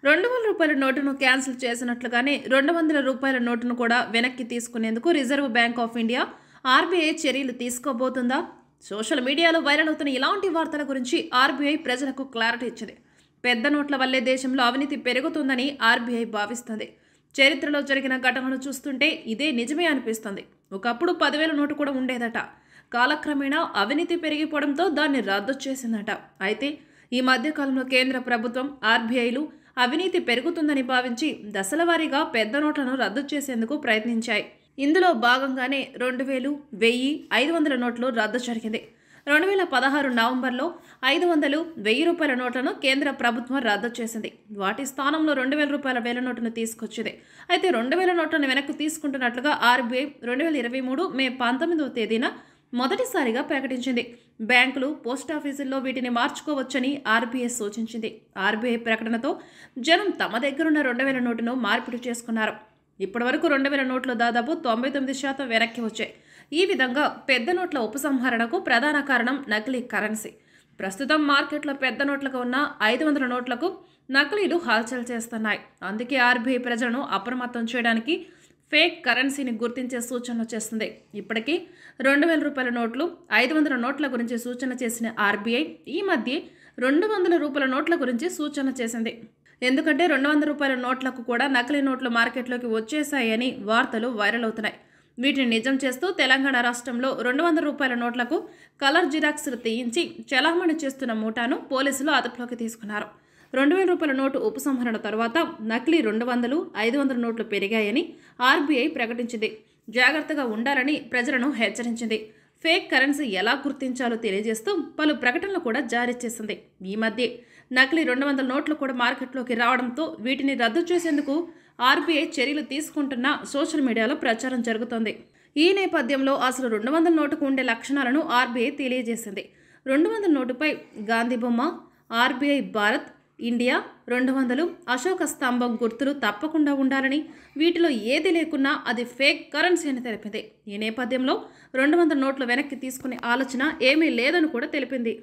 రూ. 200 నోటును క్యాన్సిల్ చేసినట్లుగానే రూ. 200 నోటును కూడా వెనక్కి తీసుకునేందుకు reserve bank of India RBI చర్యలు తీసుకోబోతుందా? సోషల్ మీడియాలో వైరల్ అవుతున్న ఇలాంటి వార్తల గురించి ఆర్బీఐ ప్రజలకు క్లారిటీ ఇచ్చింది. పెద్ద నోట్ల వల్లే దేశంలో అవినీతి పెరుగుతుందని ఆర్బీఐ భావిస్తుంది. చరిత్రలో జరిగిన ఘటనలు చూస్తుంటే ఇదే నిజమే అనిపిస్తుంది. ఒకప్పుడు 10,000 నోటు కూడా ఉండేదట. కాలక్రమేణా అవినీతి పెరిగిపోవడంతో దాన్ని రద్దు చేసిందట. అయితే ఈ మధ్యకాలంలో కేంద్ర ప్రభుత్వం ఆర్బీఐలు అవినీతి పెరుగుతుందని భావించి దశలవారీగా పెద్ద నోట్లను రద్దు చేసేందుకు ప్రయత్నించాయి. ఇందులో భాగంగానే 2,000, 1,000, 500 నోట్లు రద్దు జరిగింది. 2016 నవంబర్లో 500, 1,000 రూపాయల నోట్లను కేంద్ర ప్రభుత్వం రద్దు చేసింది. వాటి స్థానంలో 2,000 రూపాయల వేల నోటును తీసుకొచ్చింది. అయితే 2,000 నోట్లను వెనక్కి తీసుకుంటున్నట్లుగా ఆర్బీఐ 2023 మే 19వ తేదీన మొదటిసారిగా ప్రకటించింది. బ్యాంకులు, పోస్టాఫీసుల్లో వీటిని మార్చుకోవచ్చని ఆర్బీఐ సూచించింది. ఆర్బీఐ ప్రకటనతో జనం తమ దగ్గరున్న 2,000 నోటును మార్పిడి చేసుకున్నారు. ఇప్పటివరకు 2,000 నోట్లు దాదాపు 99% వెనక్కి వచ్చాయి. ఈ విధంగా పెద్ద నోట్ల ఉపసంహరణకు ప్రధాన కారణం నకిలీ కరెన్సీ. ప్రస్తుతం మార్కెట్లో పెద్ద నోట్లకు ఉన్న 500 నోట్లకు నకిలీలు హల్చల్ చేస్తున్నాయి. అందుకే ఆర్బీఐ ప్రజలను అప్రమత్తం చేయడానికి ఫేక్ కరెన్సీని గుర్తించే సూచనలు చేస్తుంది. ఇప్పటికీ 2,000 రూపాయల నోట్లు, 500 నోట్ల గురించి సూచన చేసిన ఆర్బీఐ ఈ మధ్య 200 రూపాయల నోట్ల గురించి సూచన చేసింది. ఎందుకంటే 200 రూపాయల నోట్లకు కూడా నకిలీ నోట్లు మార్కెట్లోకి వచ్చేశాయని వార్తలు వైరల్ అవుతున్నాయి. వీటిని నిజం చేస్తూ తెలంగాణ రాష్ట్రంలో 200 రూపాయల నోట్లకు కలర్ జిరాక్స్లు తీయించి చలామణి చేస్తున్న ముఠాను పోలీసులు అదుపులోకి తీసుకున్నారు. 2,000 రూపాయల నోటు ఉపసంహరణ తర్వాత నకిలీ 200, 500 నోట్లు పెరిగాయని ఆర్బీఐ ప్రకటించింది. జాగ్రత్తగా ఉండాలని ప్రజలను హెచ్చరించింది. ఫేక్ కరెన్సీ ఎలా గుర్తించాలో తెలియజేస్తూ పలు ప్రకటనలు కూడా జారీ చేసింది. ఈ మధ్య నకిలీ 200 నోట్లు కూడా మార్కెట్లోకి రావడంతో వీటిని రద్దు చేసేందుకు ఆర్బీఐ చర్యలు తీసుకుంటున్న సోషల్ మీడియాలో ప్రచారం జరుగుతోంది. ఈ నేపథ్యంలో అసలు 200 నోటుకు ఉండే లక్షణాలను ఆర్బీఐ తెలియజేసింది. 200 నోటుపై గాంధీ బొమ్మ, ఆర్బీఐ భారత్, ఇండియా, 200, అశోక స్తంభం గుర్తులు తప్పకుండా ఉండాలని, వీటిలో ఏది లేకున్నా అది ఫేక్ కరెన్సీ అని తెలిపింది. ఈ నేపథ్యంలో 200 నోట్లు వెనక్కి తీసుకునే ఆలోచన ఏమీ లేదని కూడా తెలిపింది.